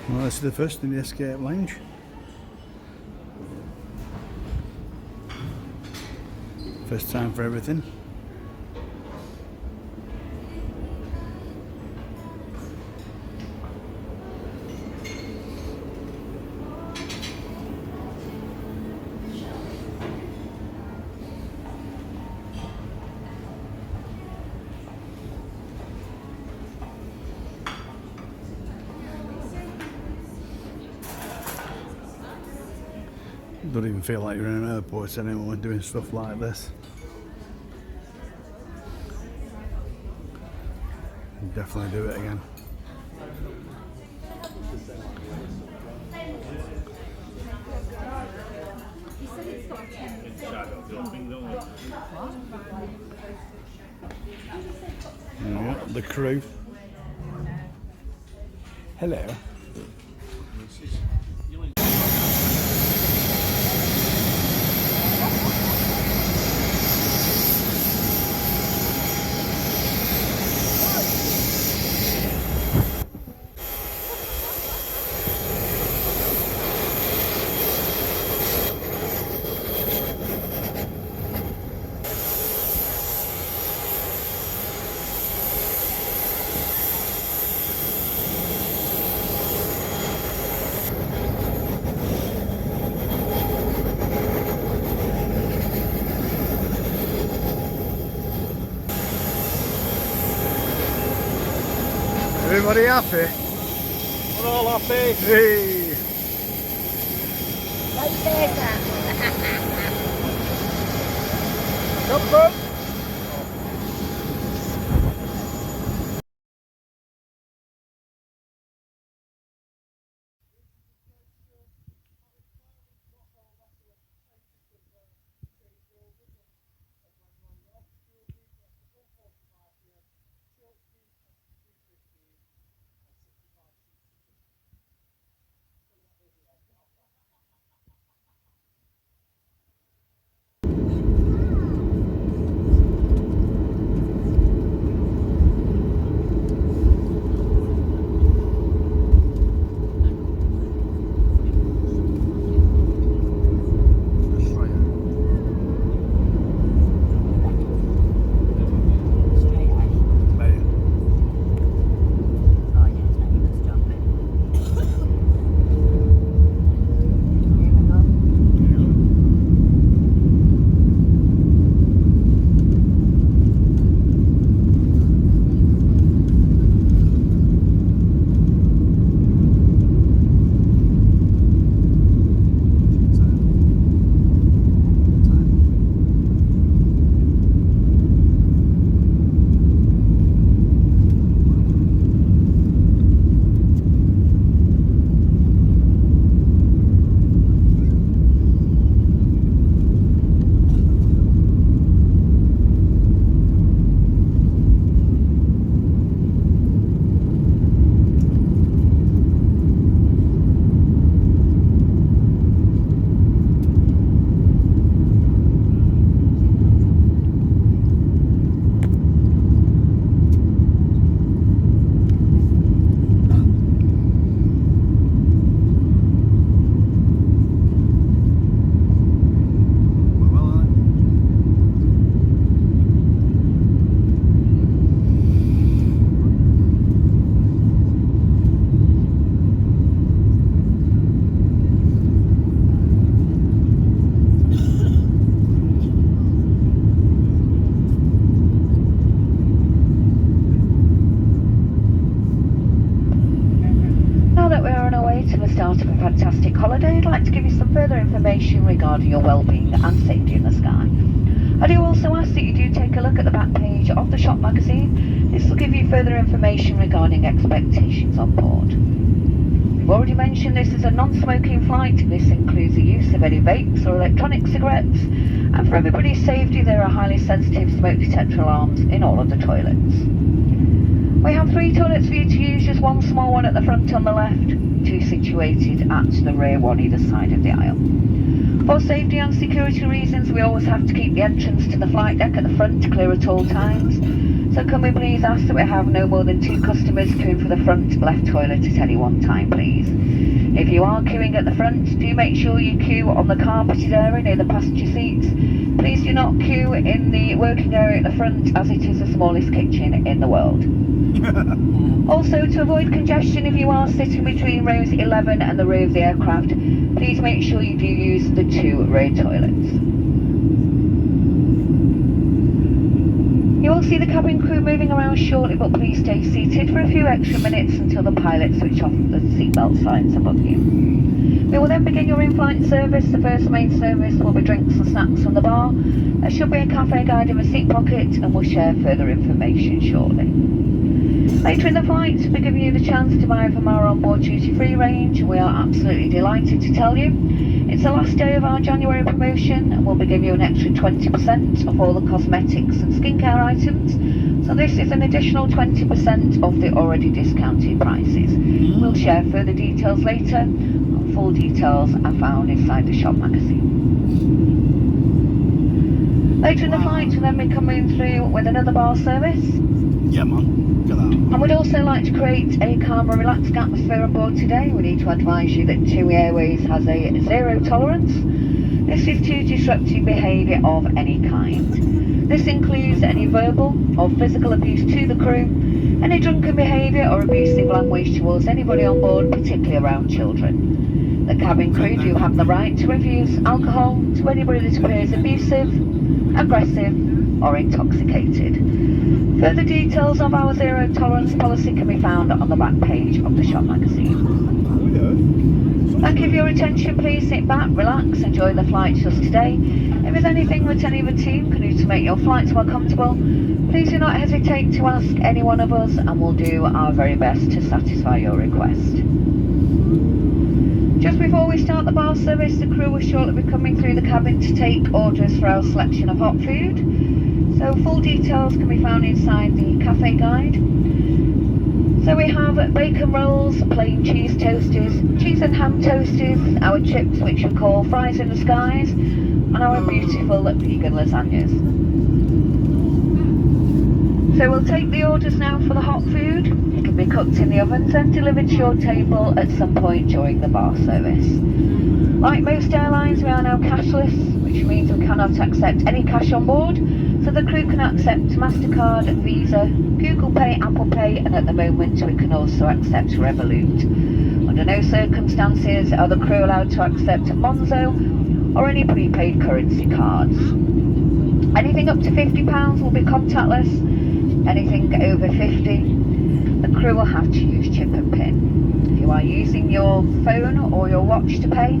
Well, this is the first in the escape lounge. First time for everything. Don't even feel like you're in an airport anymore doing stuff like this. Definitely do it again. Yeah, the crew. Hello. Everybody happy? We're all happy. Hey! Like that. Come on. start of a fantastic holiday, I'd like to give you some further information regarding your well-being and safety in the sky. I do also ask that you do take a look at the back page of the shop magazine. This will give you further information regarding expectations on board. We've already mentioned this is a non-smoking flight. This includes the use of any vapes or electronic cigarettes, and for everybody's safety there are highly sensitive smoke detector alarms in all of the toilets. We have 3 toilets for you to use, just one small one at the front on the left, 2 situated at the rear, one either side of the aisle. For safety and security reasons, we always have to keep the entrance to the flight deck at the front clear at all times. So can we please ask that we have no more than 2 customers queuing for the front left toilet at any one time, please. If you are queuing at the front, do make sure you queue on the carpeted area near the passenger seats. Please do not queue in the working area at the front, as it is the smallest kitchen in the world. Also, to avoid congestion, if you are sitting between rows 11 and the rear of the aircraft, please make sure you do use the 2 rear toilets. You will see the cabin crew moving around shortly, but please stay seated for a few extra minutes until the pilot switch off the seatbelt signs above you. We will then begin your in-flight service. The first main service will be drinks and snacks from the bar. There should be a cafe guide in the seat pocket, and we'll share further information shortly. Later in the flight, we're giving you the chance to buy from our onboard duty-free range. We are absolutely delighted to tell you it's the last day of our January promotion, and we'll be giving you an extra 20% off all the cosmetics and skincare items. So this is an additional 20% of the already discounted prices. We'll share further details later. Full details are found inside the shop magazine. Later in the flight, we'll then be coming through with another bar service. Yeah, man. Look at that. And we'd also like to create a calm and relaxed atmosphere on board today. We need to advise you that TUI Airways has a 0 tolerance. This is to disruptive behaviour of any kind. This includes any verbal or physical abuse to the crew, any drunken behaviour or abusive language towards anybody on board, particularly around children. The cabin crew do have the right to refuse alcohol to anybody that appears abusive, aggressive or intoxicated. Further details of our 0 tolerance policy can be found on the back page of the shop magazine. Thank you for your attention. Please sit back, relax, enjoy the flight just today. If there's anything that any of the team can do to make your flights more comfortable, please do not hesitate to ask any one of us, and we'll do our very best to satisfy your request. Just before we start the bar service, the crew will shortly be coming through the cabin to take orders for our selection of hot food. So full details can be found inside the cafe guide. So we have bacon rolls, plain cheese toasties, cheese and ham toasties, our chips which we call fries in the skies, and our beautiful vegan lasagnas. So we'll take the orders now for the hot food. It can be cooked in the ovens and delivered to your table at some point during the bar service. Like most airlines, we are now cashless, which means we cannot accept any cash on board. So the crew can accept MasterCard, Visa, Google Pay, Apple Pay, and at the moment we can also accept Revolut. Under no circumstances are the crew allowed to accept Monzo or any prepaid currency cards. Anything up to £50 will be contactless. Anything over 50, the crew will have to use chip and pin. If you are using your phone or your watch to pay,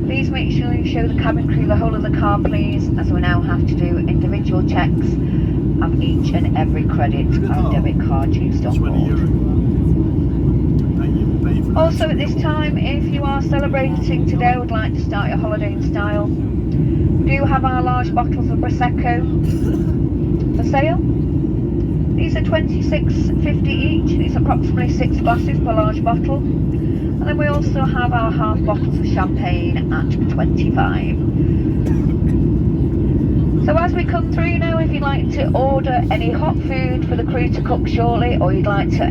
please make sure you show the cabin crew the whole of the card, please, as we now have to do individual checks of each and every credit and debit card used on board. Also at this time, if you are celebrating today, would like to start your holiday in style, we do have our large bottles of Prosecco for sale. These are $26.50 each. It's approximately 6 glasses per large bottle. And then we also have our half bottles of champagne at $25. So as we come through now, if you'd like to order any hot food for the crew to cook shortly, or you'd like to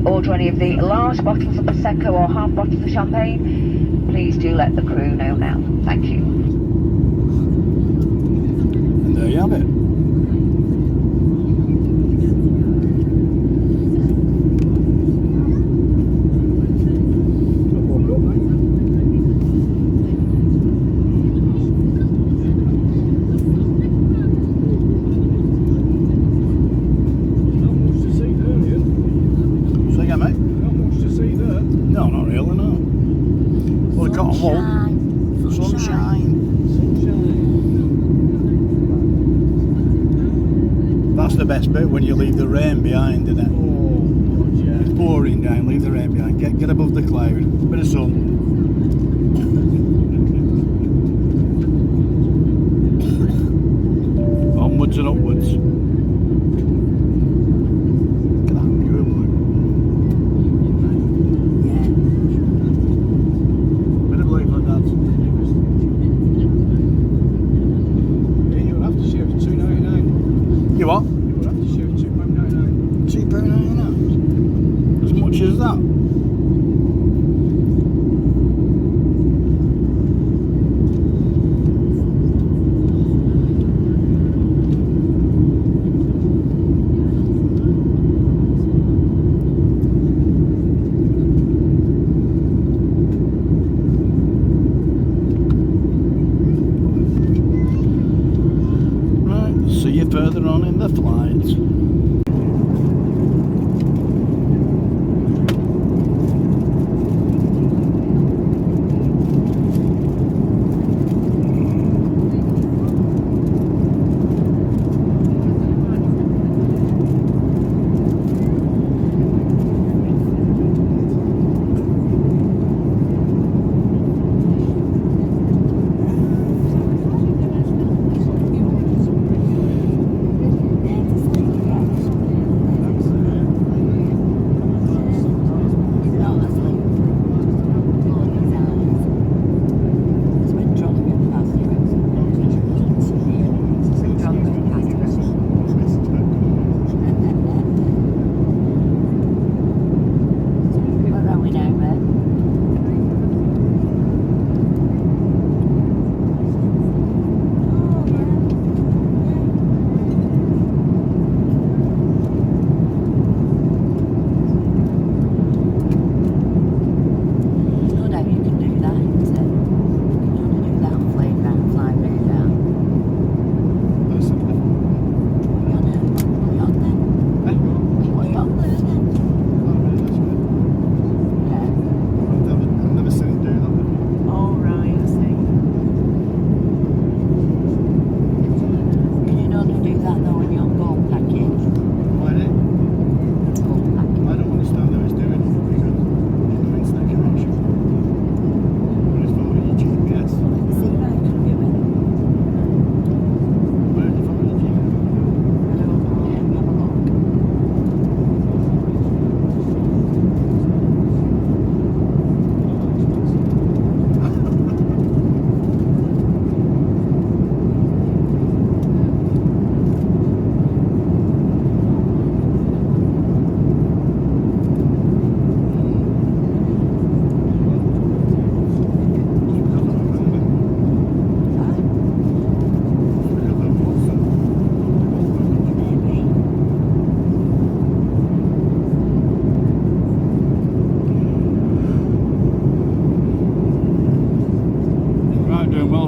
order any of the large bottles of Prosecco or half bottles of champagne, please do let the crew know now. Thank you. And there you have it. No, not really, no. Well, we've got a wall. Sunshine. That's the best bit, when you leave the rain behind, isn't it? Oh, God, yeah. It's pouring down, leave the rain behind. Get above the cloud. Bit of sun. Onwards and upwards. You would have to share for $2.99. You what? You would have to share for £2.99. £2.99. As much as that. See you further on in the flight.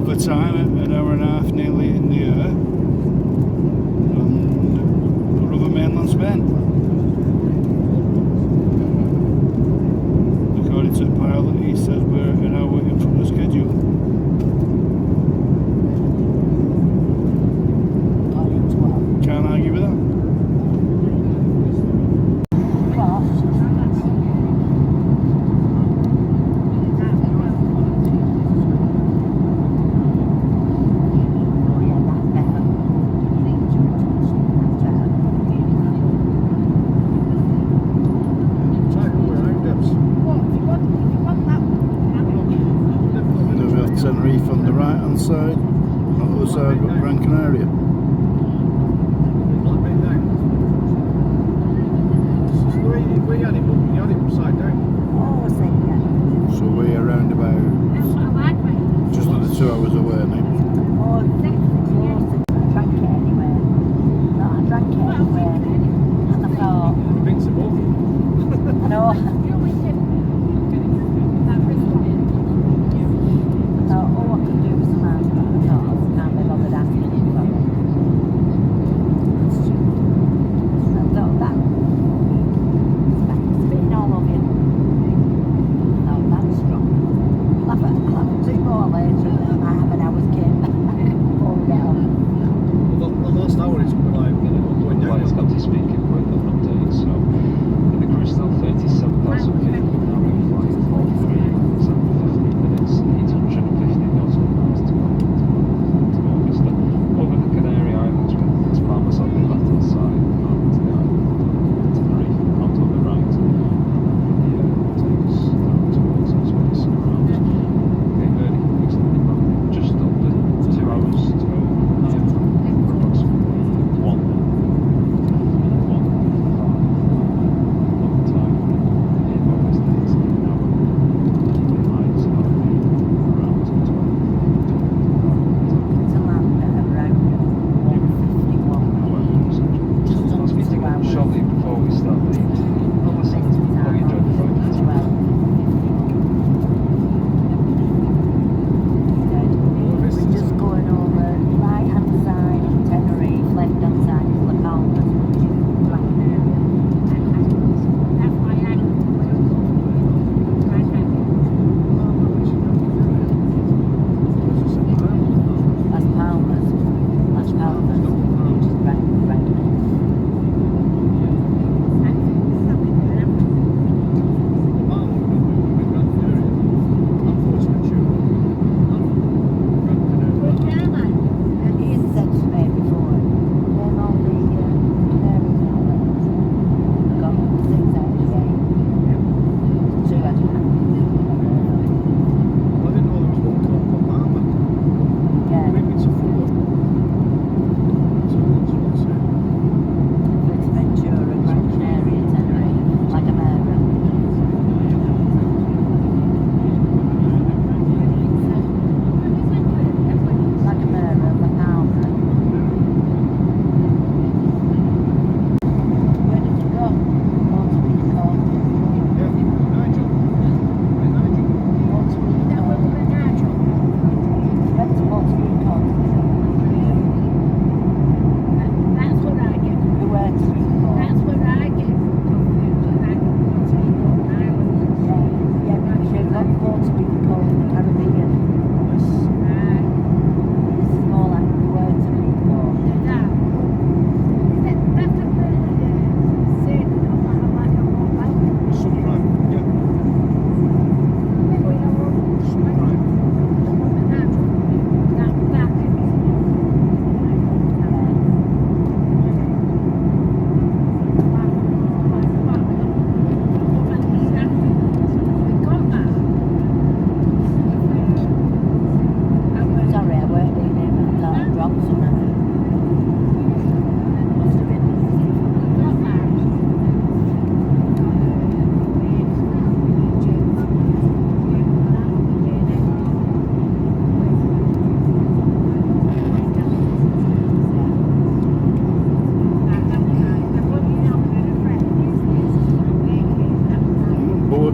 The time at an hour and a half nearly in the air, and we're over mainland Spain. According to the pilot, he says we're an hour in front of schedule. Can't argue with that. Tenerife on the right hand side, on the other side got Gran Canaria. We had it upside down. So we're around about just under 2 hours away now. I drank it anyway, and I thought, Invincible. I know. I thought, oh, I could do with some ice, but I thought I can't be bothered asking him for it.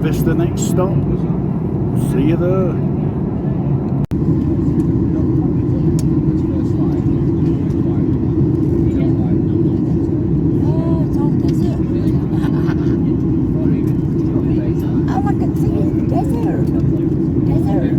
Vista next stop. See you there. Oh, it's all desert. All I can see is desert. Desert.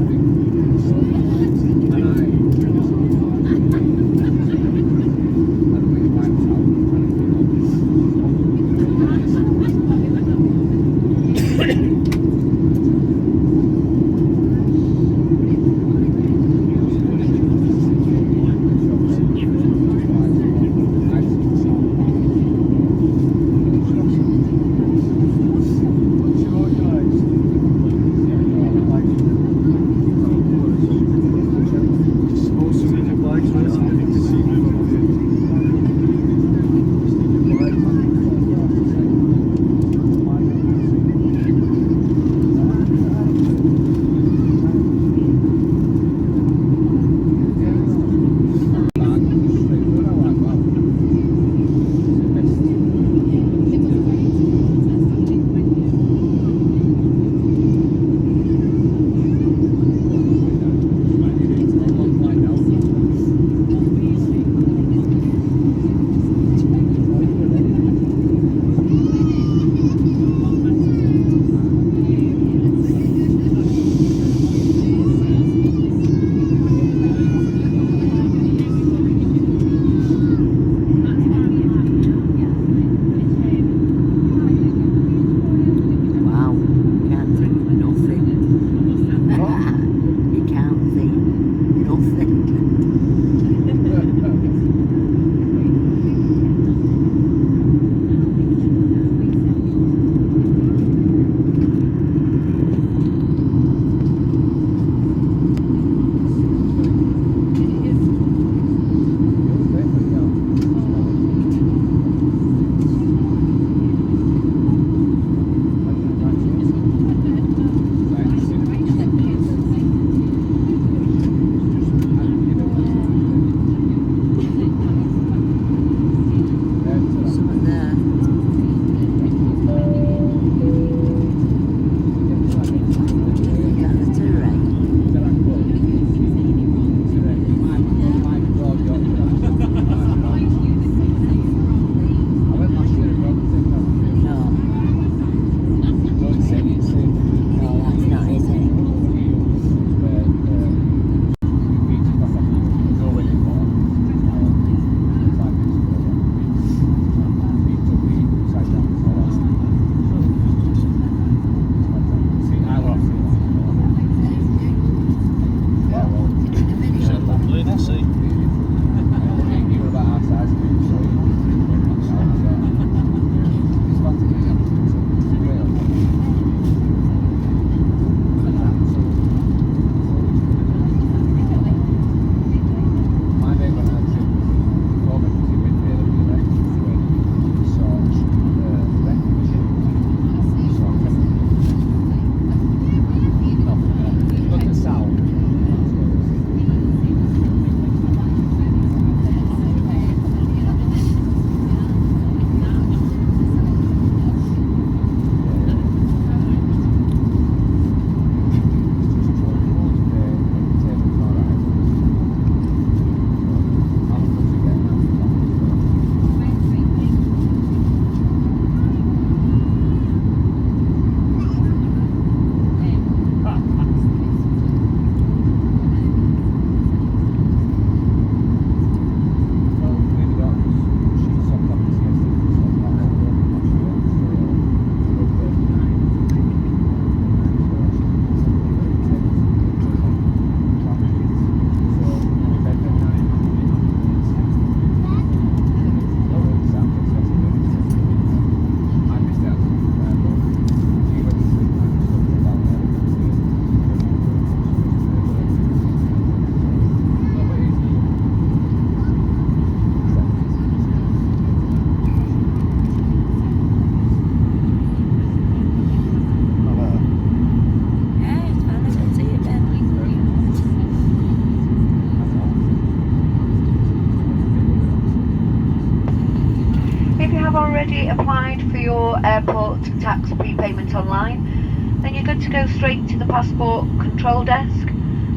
If you have already applied for your airport tax prepayment online, then you're good to go straight to the passport control desk.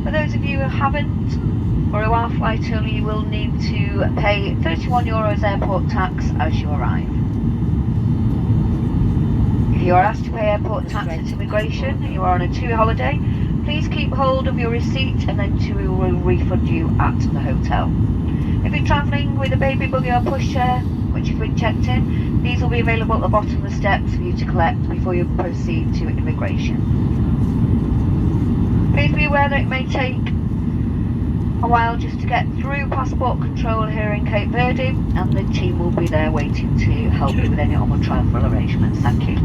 For those of you who haven't, or who are flight early, you will need to pay €31 airport tax as you arrive. If you are asked to pay airport tax at immigration and you are on a TUI holiday, please keep hold of your receipt and then TUI will refund you at the hotel. If you're travelling with a baby buggy or pushchair, which you've been checked in, these will be available at the bottom of the steps for you to collect before you proceed to immigration. Please be aware that it may take a while just to get through passport control here in Cape Verde, and the team will be there waiting to help you with any onward travel arrangements. Thank you.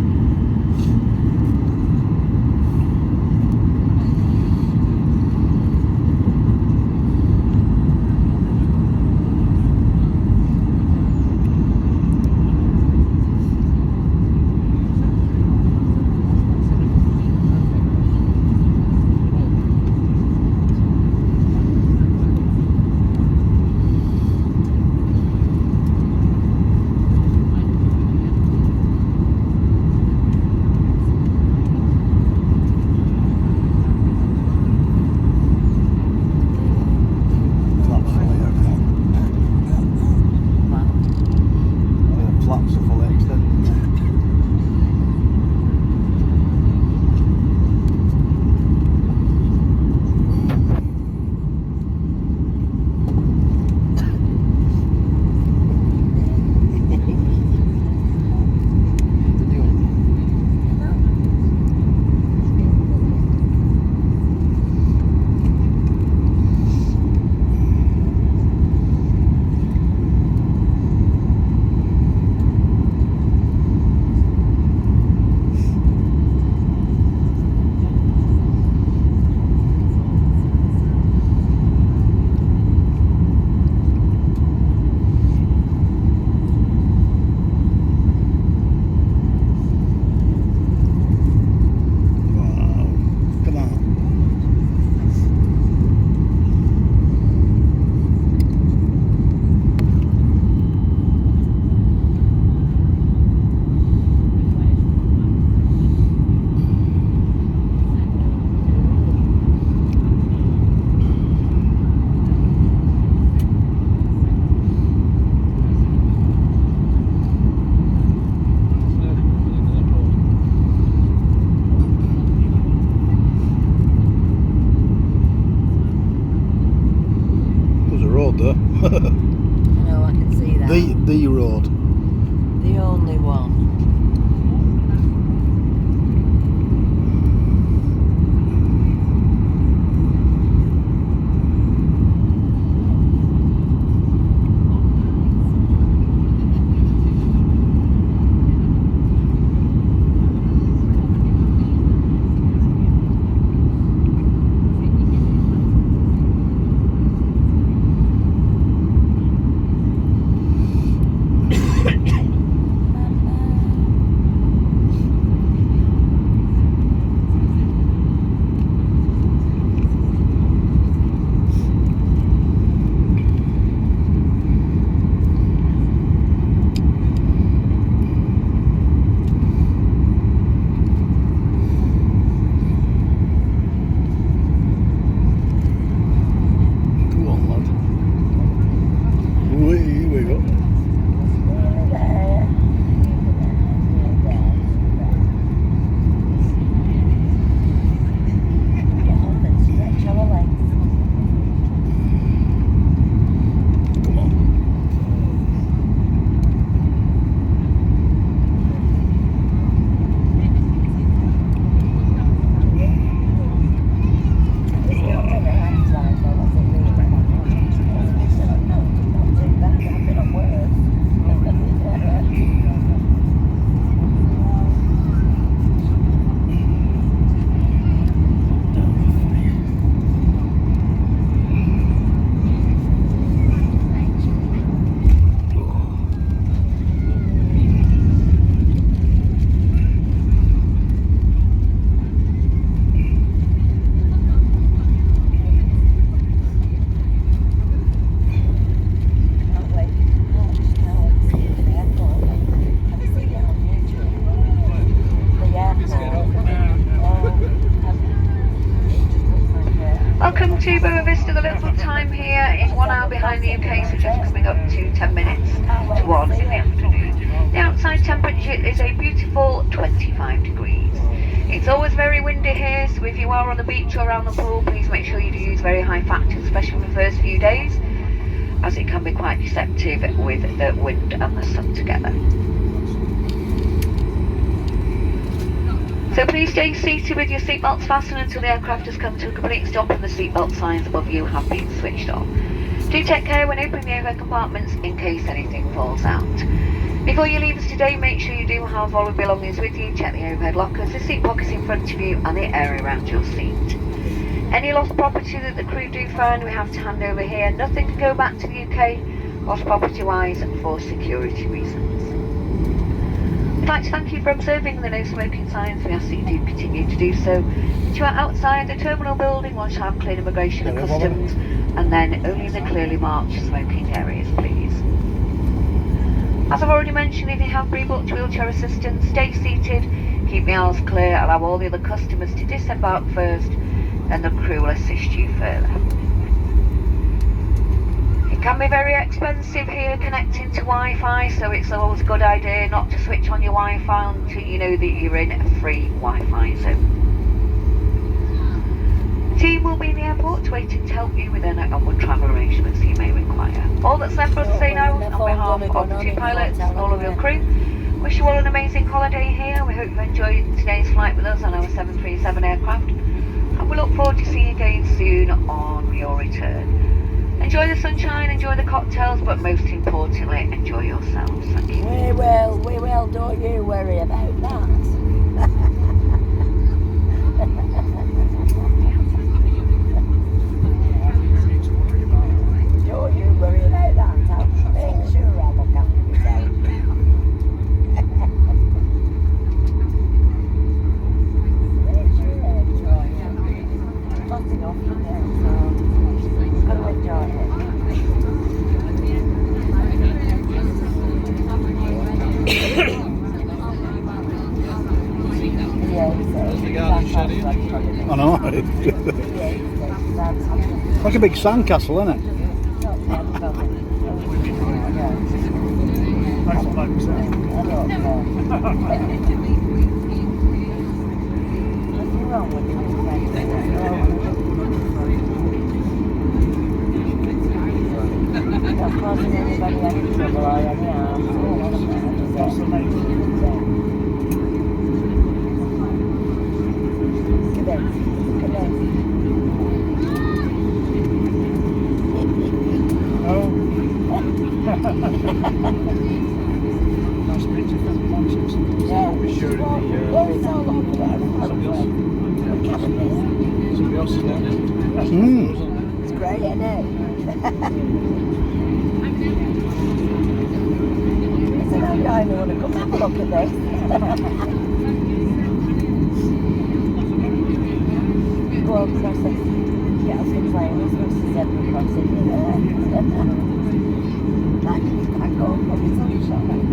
There. No, I can see that. The road. The only one. Welcome to Boa Vista. The local time here is 1 hour behind the UK, so just coming up to 10 minutes to 1 in the afternoon. The outside temperature is a beautiful 25 degrees. It's always very windy here, so if you are on the beach or around the pool, please make sure you do use very high factors, especially for the first few days, as it can be quite deceptive with the wind and the sun together. So please stay seated with your seatbelts fastened until the aircraft has come to a complete stop and the seatbelt signs above you have been switched off. Do take care when opening the overhead compartments in case anything falls out. Before you leave us today, make sure you do have all your belongings with you. Check the overhead lockers, the seat pockets in front of you and the area around your seat. Any lost property that the crew do find, we have to hand over here. Nothing can go back to the UK, lost property-wise, for security reasons. We'd like to thank you for observing the no smoking signs. We ask that you do continue to do so. If you are outside the terminal building, once you have cleared immigration and customs, and then only in the clearly marked smoking areas, please. As I've already mentioned, if you have pre-booked wheelchair assistance, stay seated, keep the aisles clear, allow all the other customers to disembark first, and the crew will assist you further. It can be very expensive here connecting to Wi-Fi, so it's always a good idea not to switch on your Wi-Fi until you know that you're in a free Wi-Fi zone. The team will be in the airport waiting to help you with any onward travel arrangements you may require. All that's left for us to say now, on behalf of the two pilots and all of your crew, wish you all an amazing holiday here. We hope you enjoyed today's flight with us on our 737 aircraft, and we look forward to seeing you again soon on your return. Enjoy the sunshine, enjoy the cocktails, but most importantly, enjoy yourselves. Thank you. We will, don't you worry about that. Don't you worry about that. I'll make sure I look after myself. Make sure I enjoy it. Not enough in there, so got to enjoy it. I know. Like a big sandcastle, isn't it? Not causing anybody any trouble or any harm. Look at this. Oh. Nice picture from the Manchester. Yeah, We showed it it's all over there. somebody else is down there. Mm. It's great, isn't it? I said, I'm going to want to come have a look at this. Go across it. Yeah, I was going to say, we're supposed to zebra crossing. Like, I go from the sunshine.